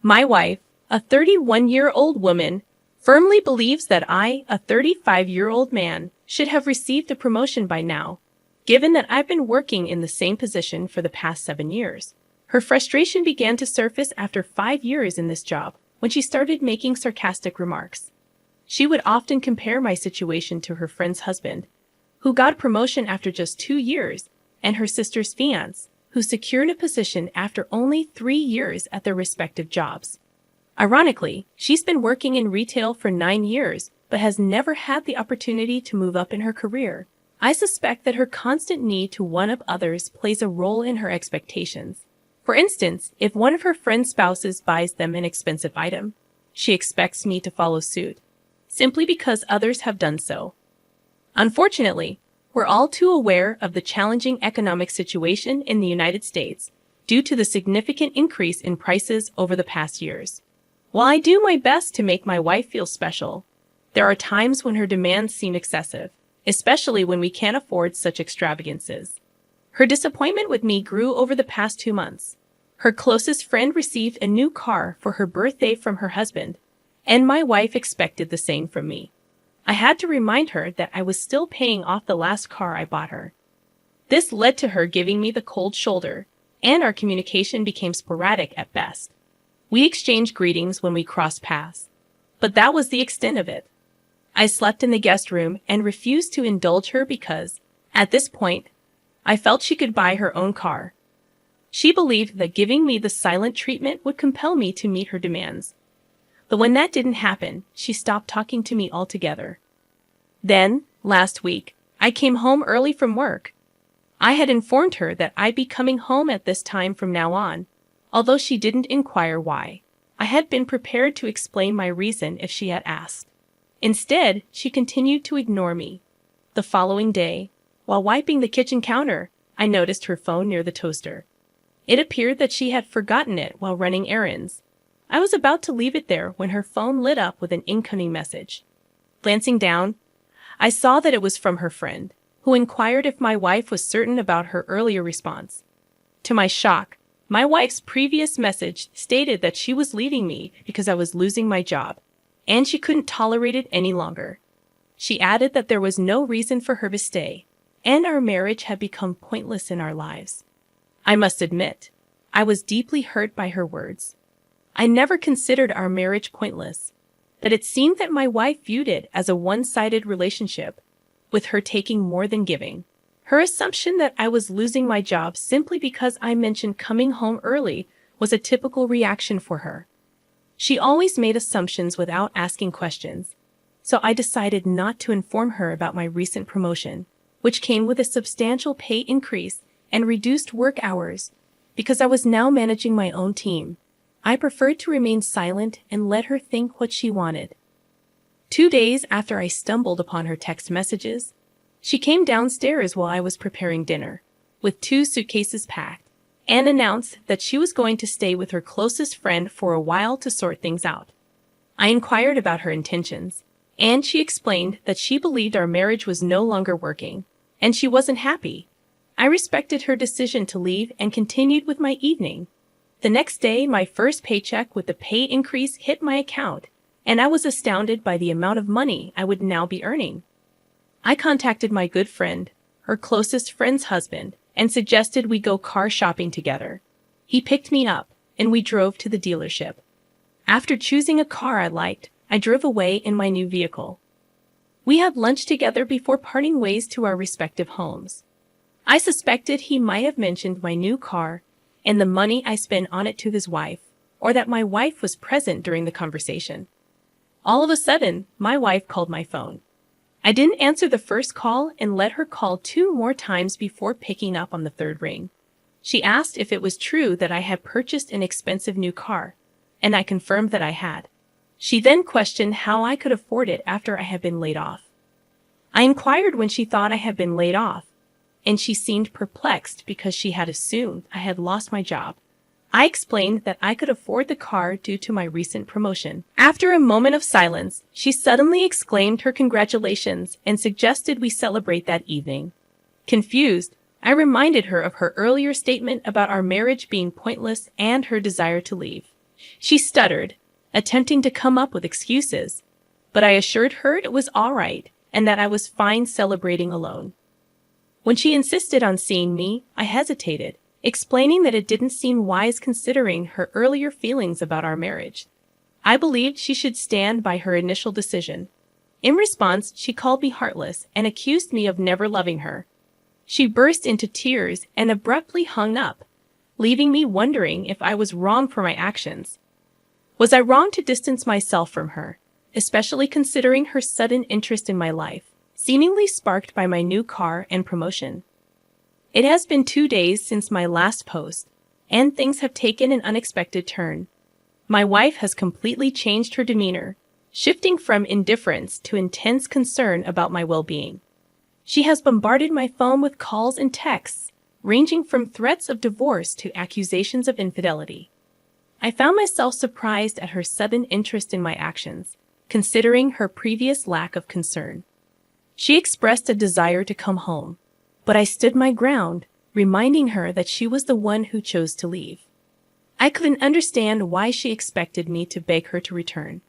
My wife, a 31-year-old woman, firmly believes that I, a 35-year-old man, should have received a promotion by now, given that I've been working in the same position for the past 7 years. Her frustration began to surface after 5 years in this job, when she started making sarcastic remarks. She would often compare my situation to her friend's husband, who got a promotion after just 2 years, and her sister's fiancé, who secured a position after only 3 years at their respective jobs. Ironically, she's been working in retail for 9 years, but has never had the opportunity to move up in her career. I suspect that her constant need to one-up others plays a role in her expectations. For instance, if one of her friend's spouses buys them an expensive item, she expects me to follow suit, simply because others have done so. Unfortunately, we're all too aware of the challenging economic situation in the United States due to the significant increase in prices over the past years. While I do my best to make my wife feel special, there are times when her demands seem excessive, especially when we can't afford such extravagances. Her disappointment with me grew over the past 2 months. Her closest friend received a new car for her birthday from her husband, and my wife expected the same from me. I had to remind her that I was still paying off the last car I bought her. This led to her giving me the cold shoulder, and our communication became sporadic at best. We exchanged greetings when we crossed paths, but that was the extent of it. I slept in the guest room and refused to indulge her because, at this point, I felt she could buy her own car. She believed that giving me the silent treatment would compel me to meet her demands. But when that didn't happen, she stopped talking to me altogether. Then, last week, I came home early from work. I had informed her that I'd be coming home at this time from now on, although she didn't inquire why. I had been prepared to explain my reason if she had asked. Instead, she continued to ignore me. The following day, while wiping the kitchen counter, I noticed her phone near the toaster. It appeared that she had forgotten it while running errands. I was about to leave it there when her phone lit up with an incoming message. Glancing down, I saw that it was from her friend, who inquired if my wife was certain about her earlier response. To my shock, my wife's previous message stated that she was leaving me because I was losing my job, and she couldn't tolerate it any longer. She added that there was no reason for her to stay, and our marriage had become pointless in our lives. I must admit, I was deeply hurt by her words. I never considered our marriage pointless, but it seemed that my wife viewed it as a one-sided relationship, with her taking more than giving. Her assumption that I was losing my job simply because I mentioned coming home early was a typical reaction for her. She always made assumptions without asking questions, so I decided not to inform her about my recent promotion, which came with a substantial pay increase and reduced work hours, because I was now managing my own team. I preferred to remain silent and let her think what she wanted. 2 days after I stumbled upon her text messages, she came downstairs while I was preparing dinner, with 2 suitcases packed, and announced that she was going to stay with her closest friend for a while to sort things out. I inquired about her intentions, and she explained that she believed our marriage was no longer working, and she wasn't happy. I respected her decision to leave and continued with my evening. The next day, my first paycheck with the pay increase hit my account, and I was astounded by the amount of money I would now be earning. I contacted my good friend, her closest friend's husband, and suggested we go car shopping together. He picked me up, and we drove to the dealership. After choosing a car I liked, I drove away in my new vehicle. We had lunch together before parting ways to our respective homes. I suspected he might have mentioned my new car and the money I spent on it to his wife, or that my wife was present during the conversation. All of a sudden, my wife called my phone. I didn't answer the first call and let her call 2 more times before picking up on the 3rd ring. She asked if it was true that I had purchased an expensive new car, and I confirmed that I had. She then questioned how I could afford it after I had been laid off. I inquired when she thought I had been laid off, and she seemed perplexed because she had assumed I had lost my job. I explained that I could afford the car due to my recent promotion. After a moment of silence, she suddenly exclaimed her congratulations and suggested we celebrate that evening. Confused, I reminded her of her earlier statement about our marriage being pointless and her desire to leave. She stuttered, attempting to come up with excuses, but I assured her it was all right and that I was fine celebrating alone. When she insisted on seeing me, I hesitated, explaining that it didn't seem wise considering her earlier feelings about our marriage. I believed she should stand by her initial decision. In response, she called me heartless and accused me of never loving her. She burst into tears and abruptly hung up, leaving me wondering if I was wrong for my actions. Was I wrong to distance myself from her, especially considering her sudden interest in my life, seemingly sparked by my new car and promotion? It has been 2 days since my last post, and things have taken an unexpected turn. My wife has completely changed her demeanor, shifting from indifference to intense concern about my well-being. She has bombarded my phone with calls and texts, ranging from threats of divorce to accusations of infidelity. I found myself surprised at her sudden interest in my actions, considering her previous lack of concern. She expressed a desire to come home, but I stood my ground, reminding her that she was the one who chose to leave. I couldn't understand why she expected me to beg her to return.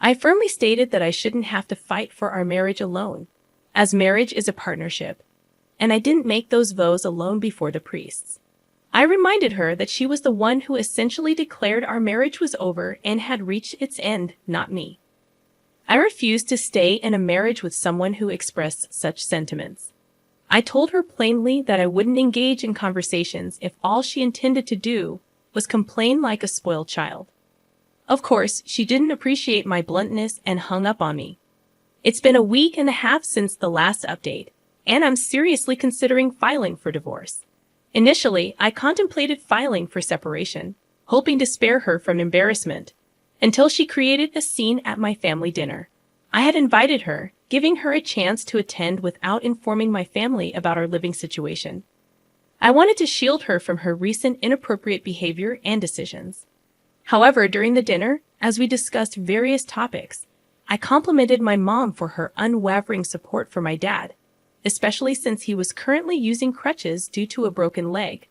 I firmly stated that I shouldn't have to fight for our marriage alone, as marriage is a partnership, and I didn't make those vows alone before the priests. I reminded her that she was the one who essentially declared our marriage was over and had reached its end, not me. I refused to stay in a marriage with someone who expressed such sentiments. I told her plainly that I wouldn't engage in conversations if all she intended to do was complain like a spoiled child. Of course, she didn't appreciate my bluntness and hung up on me. It's been a week and a half since the last update, and I'm seriously considering filing for divorce. Initially, I contemplated filing for separation, hoping to spare her from embarrassment, until she created a scene at my family dinner. I had invited her, giving her a chance to attend without informing my family about our living situation. I wanted to shield her from her recent inappropriate behavior and decisions. However, during the dinner, as we discussed various topics, I complimented my mom for her unwavering support for my dad, especially since he was currently using crutches due to a broken leg.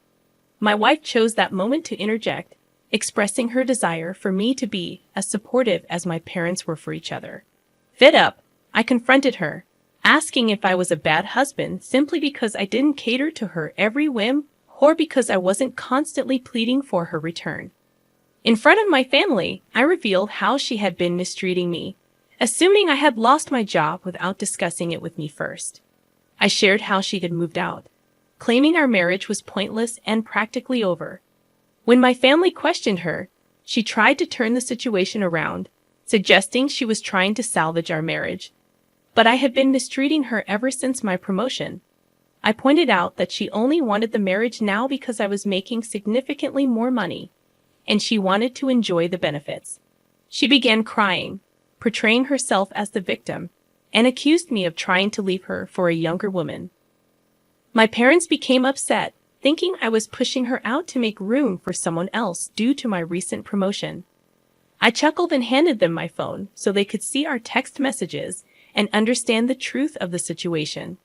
My wife chose that moment to interject, expressing her desire for me to be as supportive as my parents were for each other. Fed up, I confronted her, asking if I was a bad husband simply because I didn't cater to her every whim or because I wasn't constantly pleading for her return. In front of my family, I revealed how she had been mistreating me, assuming I had lost my job without discussing it with me first. I shared how she had moved out, claiming our marriage was pointless and practically over. When my family questioned her, she tried to turn the situation around, suggesting she was trying to salvage our marriage. But I had been mistreating her ever since my promotion. I pointed out that she only wanted the marriage now because I was making significantly more money, and she wanted to enjoy the benefits. She began crying, portraying herself as the victim, and accused me of trying to leave her for a younger woman. My parents became upset, thinking I was pushing her out to make room for someone else due to my recent promotion. I chuckled and handed them my phone so they could see our text messages and understand the truth of the situation.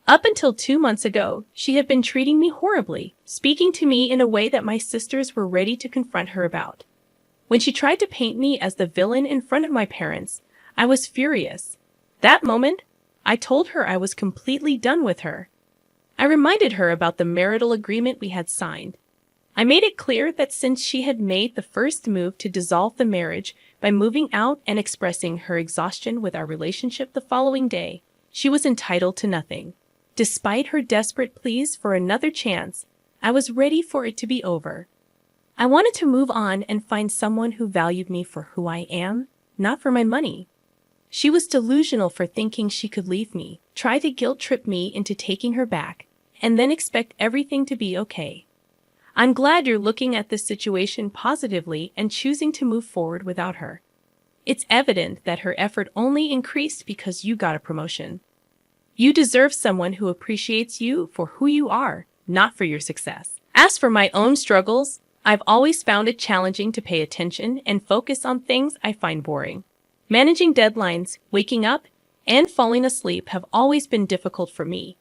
Up until 2 months ago, she had been treating me horribly, speaking to me in a way that my sisters were ready to confront her about. When she tried to paint me as the villain in front of my parents, I was furious. That moment, I told her I was completely done with her. I reminded her about the marital agreement we had signed. I made it clear that since she had made the first move to dissolve the marriage by moving out and expressing her exhaustion with our relationship the following day, she was entitled to nothing. Despite her desperate pleas for another chance, I was ready for it to be over. I wanted to move on and find someone who valued me for who I am, not for my money. She was delusional for thinking she could leave me, try to guilt-trip me into taking her back, and then expect everything to be okay. I'm glad you're looking at this situation positively and choosing to move forward without her. It's evident that her effort only increased because you got a promotion. You deserve someone who appreciates you for who you are, not for your success. As for my own struggles, I've always found it challenging to pay attention and focus on things I find boring. Managing deadlines, waking up, and falling asleep have always been difficult for me,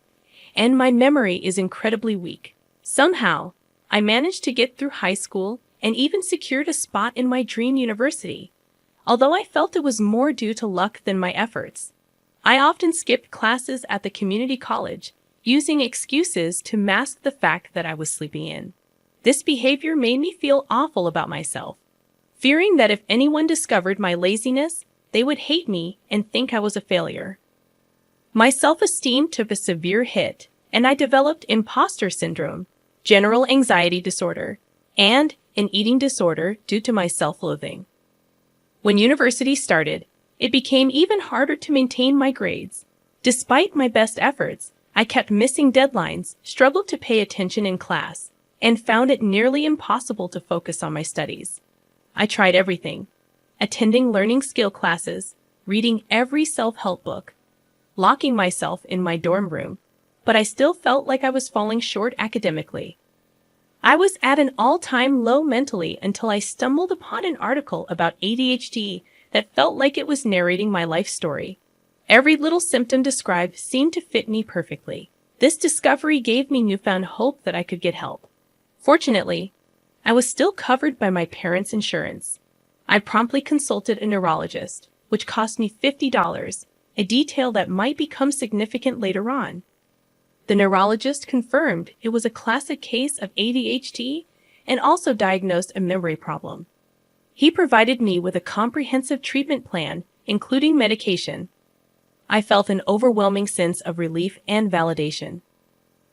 and my memory is incredibly weak. Somehow, I managed to get through high school and even secured a spot in my dream university. Although I felt it was more due to luck than my efforts. I often skipped classes at the community college, using excuses to mask the fact that I was sleeping in. This behavior made me feel awful about myself, fearing that if anyone discovered my laziness, they would hate me and think I was a failure. My self-esteem took a severe hit, and I developed imposter syndrome, general anxiety disorder, and an eating disorder due to my self-loathing. When university started, it became even harder to maintain my grades. Despite my best efforts, I kept missing deadlines, struggled to pay attention in class, and found it nearly impossible to focus on my studies. I tried everything: attending learning skill classes, reading every self-help book, locking myself in my dorm room, but I still felt like I was falling short academically. I was at an all-time low mentally until I stumbled upon an article about ADHD that felt like it was narrating my life story. Every little symptom described seemed to fit me perfectly. This discovery gave me newfound hope that I could get help. Fortunately, I was still covered by my parents' insurance. I promptly consulted a neurologist, which cost me $50, a detail that might become significant later on. The neurologist confirmed it was a classic case of ADHD and also diagnosed a memory problem. He provided me with a comprehensive treatment plan, including medication. I felt an overwhelming sense of relief and validation.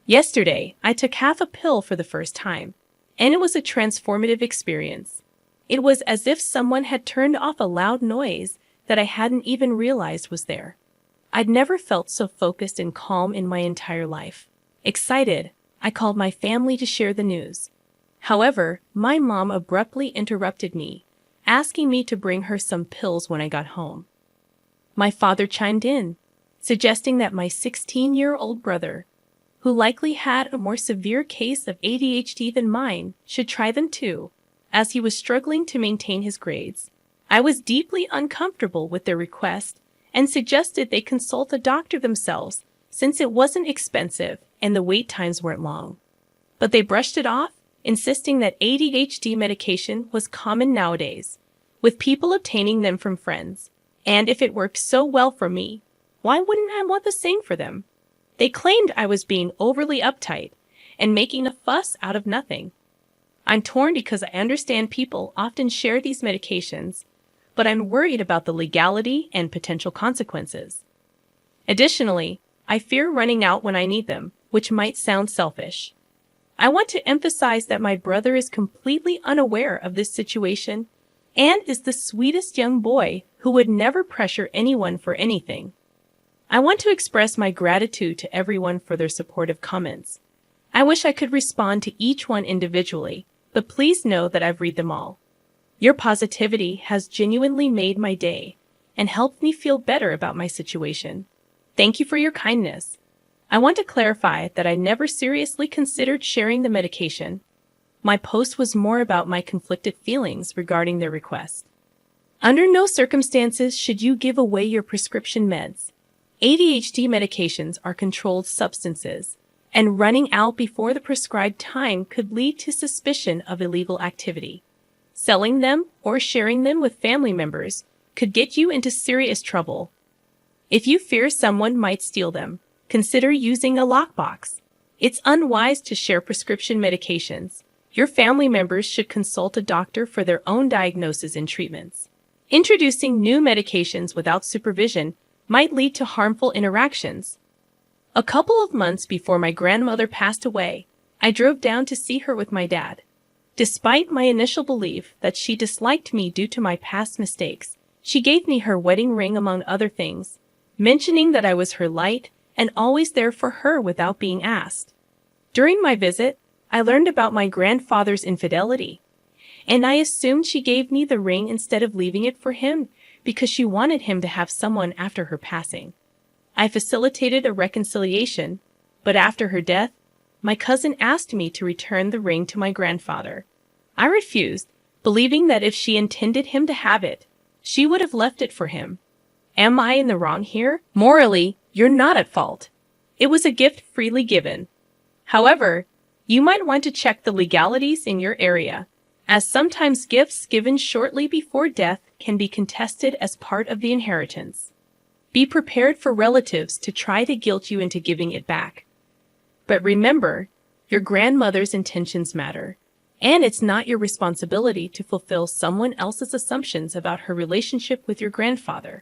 Yesterday, I took half a pill for the first time, and it was a transformative experience. It was as if someone had turned off a loud noise that I hadn't even realized was there. I'd never felt so focused and calm in my entire life. Excited, I called my family to share the news. However, my mom abruptly interrupted me, asking me to bring her some pills when I got home. My father chimed in, suggesting that my 16-year-old brother, who likely had a more severe case of ADHD than mine, should try them too, as he was struggling to maintain his grades. I was deeply uncomfortable with their request and suggested they consult a doctor themselves since it wasn't expensive and the wait times weren't long. But they brushed it off, insisting that ADHD medication was common nowadays, with people obtaining them from friends. And if it worked so well for me, why wouldn't I want the same for them? They claimed I was being overly uptight and making a fuss out of nothing. I'm torn because I understand people often share these medications, but I'm worried about the legality and potential consequences. Additionally, I fear running out when I need them, which might sound selfish. I want to emphasize that my brother is completely unaware of this situation and is the sweetest young boy who would never pressure anyone for anything. I want to express my gratitude to everyone for their supportive comments. I wish I could respond to each one individually, but please know that I've read them all. Your positivity has genuinely made my day and helped me feel better about my situation. Thank you for your kindness. I want to clarify that I never seriously considered sharing the medication. My post was more about my conflicted feelings regarding their request. Under no circumstances should you give away your prescription meds. ADHD medications are controlled substances, and running out before the prescribed time could lead to suspicion of illegal activity. Selling them or sharing them with family members could get you into serious trouble. If you fear someone might steal them, consider using a lockbox. It's unwise to share prescription medications. Your family members should consult a doctor for their own diagnosis and treatments. Introducing new medications without supervision might lead to harmful interactions. A couple of months before my grandmother passed away, I drove down to see her with my dad. Despite my initial belief that she disliked me due to my past mistakes, she gave me her wedding ring among other things, mentioning that I was her light and always there for her without being asked. During my visit, I learned about my grandfather's infidelity, and I assumed she gave me the ring instead of leaving it for him because she wanted him to have someone after her passing. I facilitated a reconciliation, but after her death, my cousin asked me to return the ring to my grandfather. I refused, believing that if she intended him to have it, she would have left it for him. Am I in the wrong here? Morally, you're not at fault. It was a gift freely given. However, you might want to check the legalities in your area. as sometimes gifts given shortly before death can be contested as part of the inheritance. Be prepared for relatives to try to guilt you into giving it back. But remember, your grandmother's intentions matter, and it's not your responsibility to fulfill someone else's assumptions about her relationship with your grandfather.